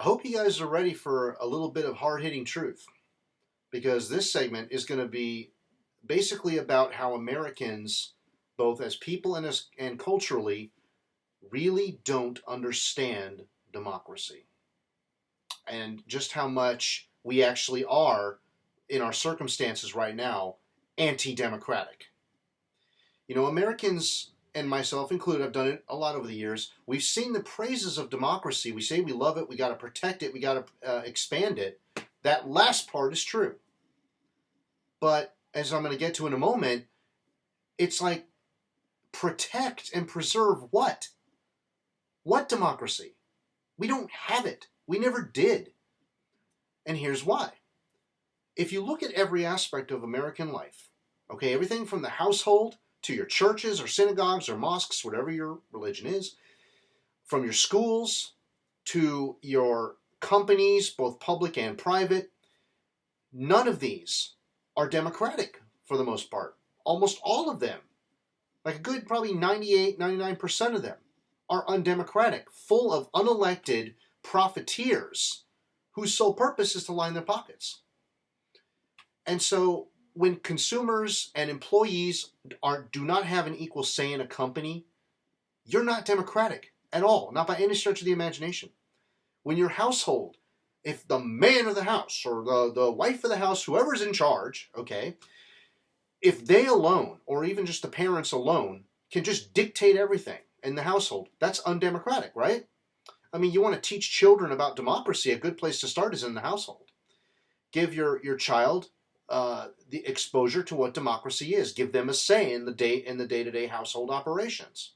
I hope you guys are ready for a little bit of hard hitting truth because this segment is going to be basically about how Americans, both as people and culturally, really don't understand democracy and just how much we actually are, in our circumstances right now, anti democratic. Americans, and myself included, I've done it a lot over the years. We've seen the praises of democracy. We say we love it, we got to protect it, we got to expand it. That last part is true. But as I'm going to get to in a moment, it's like protect and preserve what? What democracy? We don't have it. We never did. And here's why. If you look at every aspect of American life, okay, everything from the household to your churches or synagogues or mosques, whatever your religion is, from your schools to your companies, both public and private, none of these are democratic for the most part. Almost all of them, like a good probably 98, 99% of them, are undemocratic, full of unelected profiteers whose sole purpose is to line their pockets. And so when consumers and employees do not have an equal say in a company, you're not democratic at all, not by any stretch of the imagination. When your household, if the man of the house or the wife of the house, whoever's in charge, okay, if they alone, or even just the parents alone, can just dictate everything in the household, that's undemocratic, right? I mean, you want to teach children about democracy, a good place to start is in the household. Give your child the exposure to what democracy is. Give them a say in the day-to-day household operations.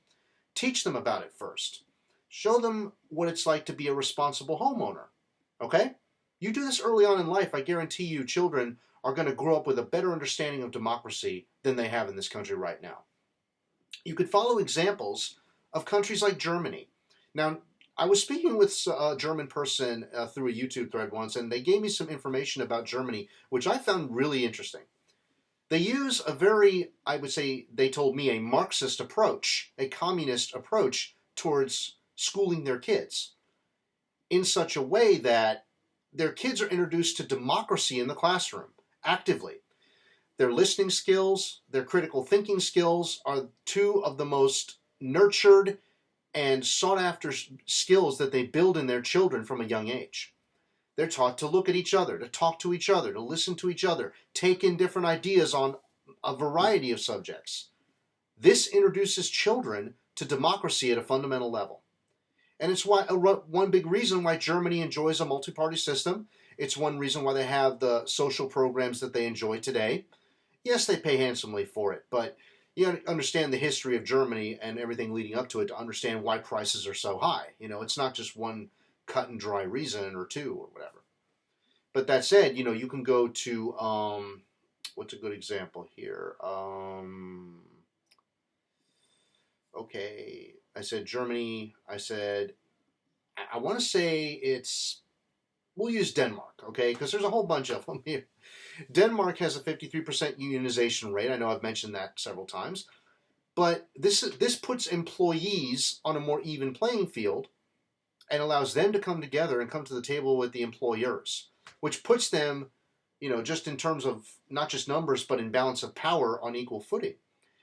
Teach them about it first. Show them what it's like to be a responsible homeowner. Okay? You do this early on in life, I guarantee you children are going to grow up with a better understanding of democracy than they have in this country right now. You could follow examples of countries like Germany. Now, I was speaking with a German person through a YouTube thread once, and they gave me some information about Germany, which I found really interesting. They use a very, I would say, they told me, a Marxist approach, a communist approach towards schooling their kids in such a way that their kids are introduced to democracy in the classroom actively. Their listening skills, their critical thinking skills are two of the most nurtured and sought after skills that they build in their children from a young age. They're taught to look at each other, to talk to each other, to listen to each other, take in different ideas on a variety of subjects. This introduces children to democracy at a fundamental level. And it's one big reason why Germany enjoys a multi-party system. It's one reason why they have the social programs that they enjoy today. Yes, they pay handsomely for it, but you understand the history of Germany and everything leading up to it to understand why prices are so high. It's not just one cut and dry reason or two or whatever. But that said, you can go to, what's a good example here? Okay, I said Germany. I said, I want to say we'll use Denmark, okay? Because there's a whole bunch of them here. Denmark has a 53% unionization rate. I know I've mentioned that several times. But this puts employees on a more even playing field and allows them to come together and come to the table with the employers, which puts them, just in terms of not just numbers, but in balance of power on equal footing.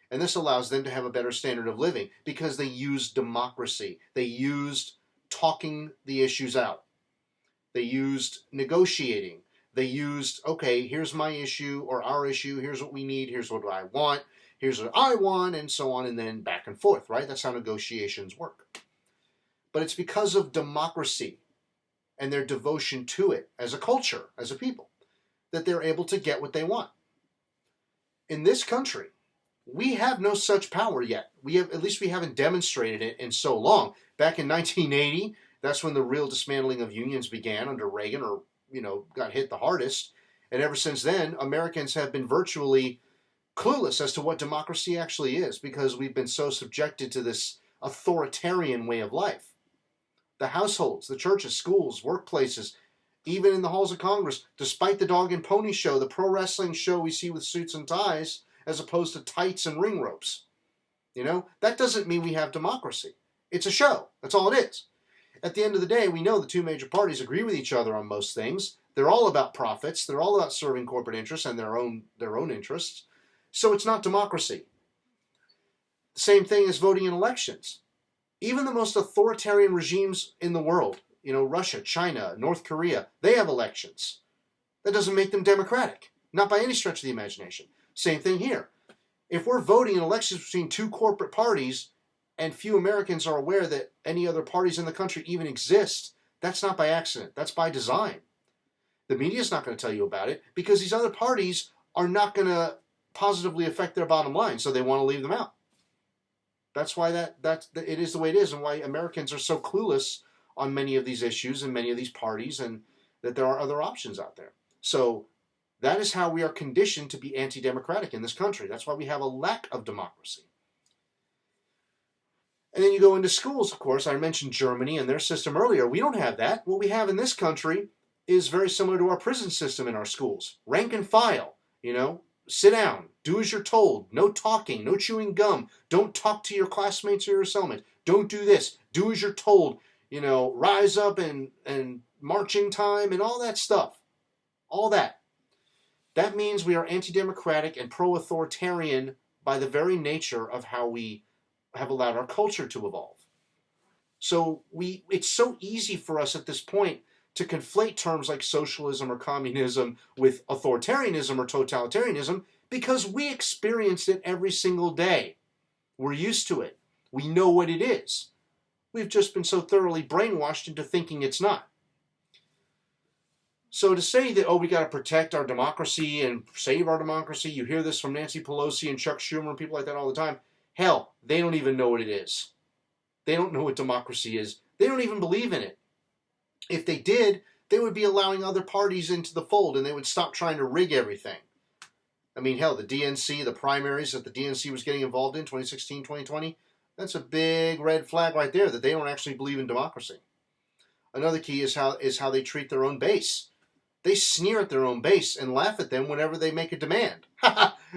And this allows them to have a better standard of living because they used democracy. They used talking the issues out. They used negotiating. They used, okay, here's my issue or our issue, here's what we need, here's what I want, here's what I want, and so on, and then back and forth, right? That's how negotiations work. But it's because of democracy and their devotion to it as a culture, as a people, that they're able to get what they want. In this country, we have no such power yet. At least we haven't demonstrated it in so long. Back in 1980, that's when the real dismantling of unions began under Reagan, or got hit the hardest. And ever since then, Americans have been virtually clueless as to what democracy actually is because we've been so subjected to this authoritarian way of life. The households, the churches, schools, workplaces, even in the halls of Congress, despite the dog and pony show, the pro wrestling show we see with suits and ties as opposed to tights and ring ropes. That doesn't mean we have democracy. It's a show. That's all it is. at the end of the day, we know the two major parties agree with each other on most things. They're all about profits. They're all about serving corporate interests and their own interests. So it's not democracy. The same thing as voting in elections. Even the most authoritarian regimes in the world, Russia, China, North Korea, they have elections. That doesn't make them democratic, not by any stretch of the imagination. Same thing here. If we're voting in elections between two corporate parties and few Americans are aware that any other parties in the country even exist, that's not by accident. That's by design. The media's not going to tell you about it because these other parties are not going to positively affect their bottom line, so they want to leave them out. That's why it is the way it is, and why Americans are so clueless on many of these issues and many of these parties, and that there are other options out there. So that is how we are conditioned to be anti-democratic in this country. That's why we have a lack of democracy. And then you go into schools, of course. I mentioned Germany and their system earlier. We don't have that. What we have in this country is very similar to our prison system in our schools. Rank and file, sit down, do as you're told, no talking, no chewing gum, don't talk to your classmates or your cellmates, don't do this, do as you're told, rise up and marching time and all that stuff. All that. That means we are anti-democratic and pro-authoritarian by the very nature of how we have allowed our culture to evolve. So it's so easy for us at this point to conflate terms like socialism or communism with authoritarianism or totalitarianism because we experience it every single day. We're used to it. We know what it is. We've just been so thoroughly brainwashed into thinking it's not. So to say that, we got to protect our democracy and save our democracy, you hear this from Nancy Pelosi and Chuck Schumer and people like that all the time. Hell, they don't even know what it is. They don't know what democracy is. They don't even believe in it. If they did, they would be allowing other parties into the fold and they would stop trying to rig everything. I mean, hell, the DNC, the primaries that the DNC was getting involved in, 2016, 2020, that's a big red flag right there that they don't actually believe in democracy. Another key is how they treat their own base. They sneer at their own base and laugh at them whenever they make a demand.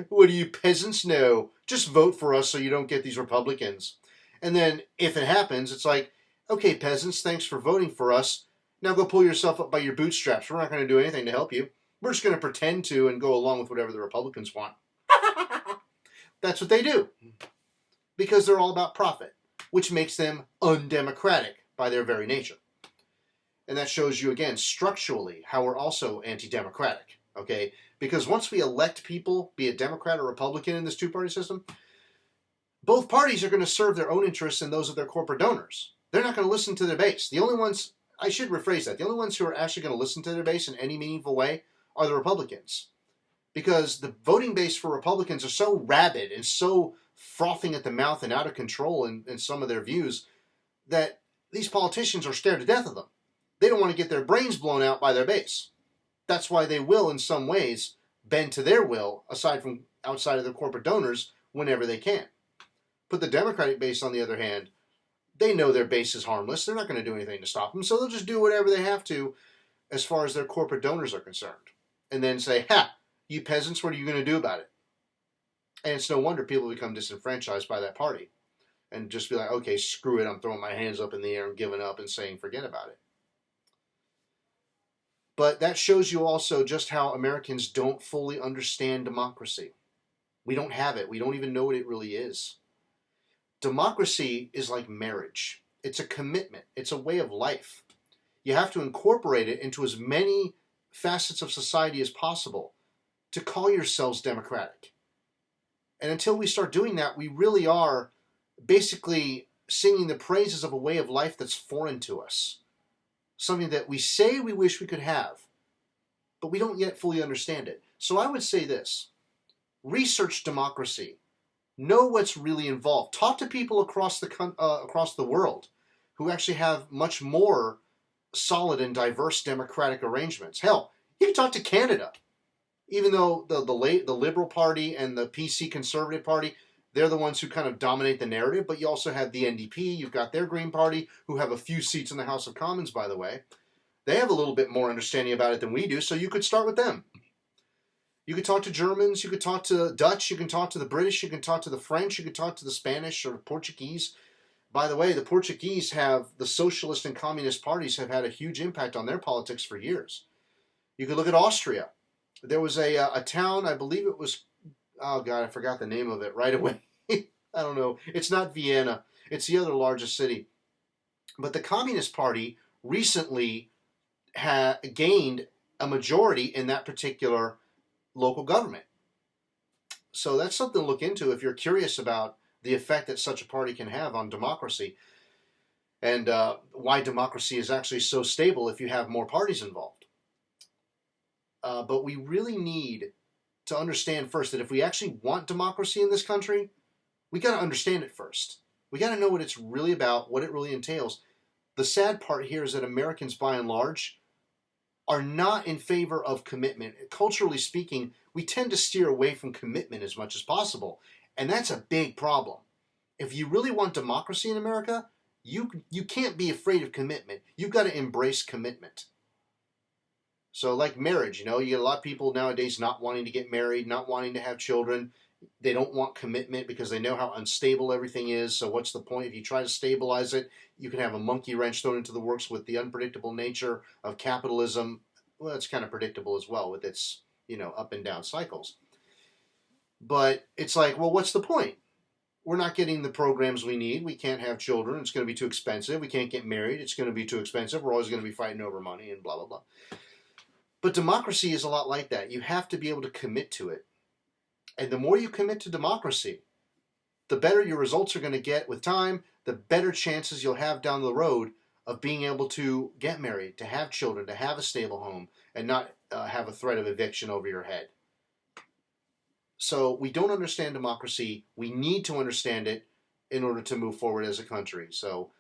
What do you peasants know? Just vote for us so you don't get these Republicans. And then if it happens, it's like, okay, peasants, thanks for voting for us. Now go pull yourself up by your bootstraps. We're not going to do anything to help you. We're just going to pretend to and go along with whatever the Republicans want. That's what they do. Because they're all about profit, which makes them undemocratic by their very nature. And that shows you, again, structurally, how we're also anti-democratic, okay? Because once we elect people, be it Democrat or Republican in this two-party system, both parties are going to serve their own interests and those of their corporate donors. They're not going to listen to their base. The only ones, I should rephrase that, the only ones who are actually going to listen to their base in any meaningful way are the Republicans. Because the voting base for Republicans are so rabid and so frothing at the mouth and out of control in some of their views that these politicians are scared to death of them. They don't want to get their brains blown out by their base. That's why they will, in some ways, bend to their will, aside from outside of their corporate donors, whenever they can. But the Democratic base, on the other hand, they know their base is harmless. They're not going to do anything to stop them, so they'll just do whatever they have to as far as their corporate donors are concerned. And then say, you peasants, what are you going to do about it? And it's no wonder people become disenfranchised by that party and just be like, okay, screw it, I'm throwing my hands up in the air and giving up and saying forget about it. But that shows you also just how Americans don't fully understand democracy. We don't have it. We don't even know what it really is. Democracy is like marriage. It's a commitment. It's a way of life. You have to incorporate it into as many facets of society as possible to call yourselves democratic. And until we start doing that, we really are basically singing the praises of a way of life that's foreign to us. Something that we say we wish we could have, but we don't yet fully understand it. So I would say this. Research democracy. Know what's really involved. Talk to people across the world who actually have much more solid and diverse democratic arrangements. Hell, you can talk to Canada. Even though the Liberal Party and the PC Conservative Party, they're the ones who kind of dominate the narrative, but you also have the NDP, you've got their Green Party, who have a few seats in the House of Commons, by the way. They have a little bit more understanding about it than we do, so you could start with them. You could talk to Germans, you could talk to Dutch, you can talk to the British, you can talk to the French, you can talk to the Spanish or Portuguese. By the way, the Portuguese have, the socialist and communist parties have had a huge impact on their politics for years. You could look at Austria. There was a town, I believe it was, oh God, I forgot the name of it right away. I don't know. It's not Vienna. It's the other largest city. But the Communist Party recently gained a majority in that particular local government. So that's something to look into if you're curious about the effect that such a party can have on democracy, and why democracy is actually so stable if you have more parties involved. But we really need to understand first that if we actually want democracy in this country, we got to understand it first. We got to know what it's really about, what it really entails. The sad part here is that Americans, by and large, are not in favor of commitment. Culturally speaking, we tend to steer away from commitment as much as possible. And that's a big problem. If you really want democracy in America, you can't be afraid of commitment. You've got to embrace commitment. So like marriage, you get a lot of people nowadays not wanting to get married, not wanting to have children. They don't want commitment because they know how unstable everything is. So what's the point? If you try to stabilize it, you can have a monkey wrench thrown into the works with the unpredictable nature of capitalism. Well, it's kind of predictable as well with its, up and down cycles. But it's like, well, what's the point? We're not getting the programs we need. We can't have children. It's going to be too expensive. We can't get married. It's going to be too expensive. We're always going to be fighting over money and blah, blah, blah. But democracy is a lot like that. You have to be able to commit to it. And the more you commit to democracy, the better your results are going to get with time, the better chances you'll have down the road of being able to get married, to have children, to have a stable home, and not have a threat of eviction over your head. So we don't understand democracy. We need to understand it in order to move forward as a country. So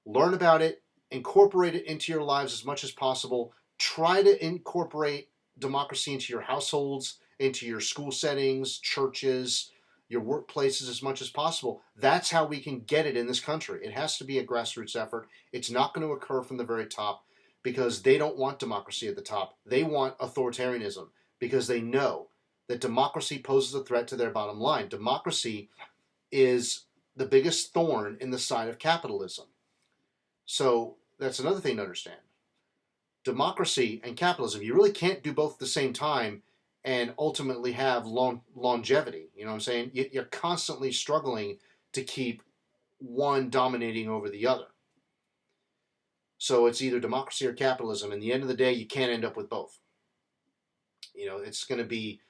learn about it, incorporate it into your lives as much as possible. Try to incorporate democracy into your households, into your school settings, churches, your workplaces as much as possible. That's how we can get it in this country. It has to be a grassroots effort. It's not going to occur from the very top because they don't want democracy at the top. They want authoritarianism because they know that democracy poses a threat to their bottom line. Democracy is the biggest thorn in the side of capitalism. So that's another thing to understand. Democracy and capitalism, you really can't do both at the same time and ultimately have longevity. You know what I'm saying? You're constantly struggling to keep one dominating over the other. So it's either democracy or capitalism. In the end of the day, you can't end up with both. It's going to be,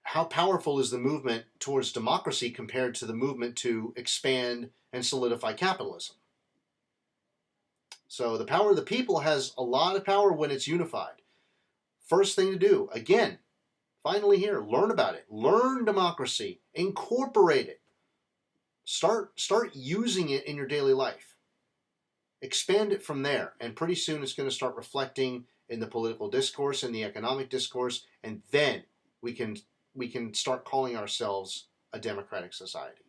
how powerful is the movement towards democracy compared to the movement to expand and solidify capitalism? So the power of the people has a lot of power when it's unified. First thing to do, again, finally here, learn about it. Learn democracy. Incorporate it. Start using it in your daily life. Expand it from there. And pretty soon it's going to start reflecting in the political discourse and the economic discourse. And then we can start calling ourselves a democratic society.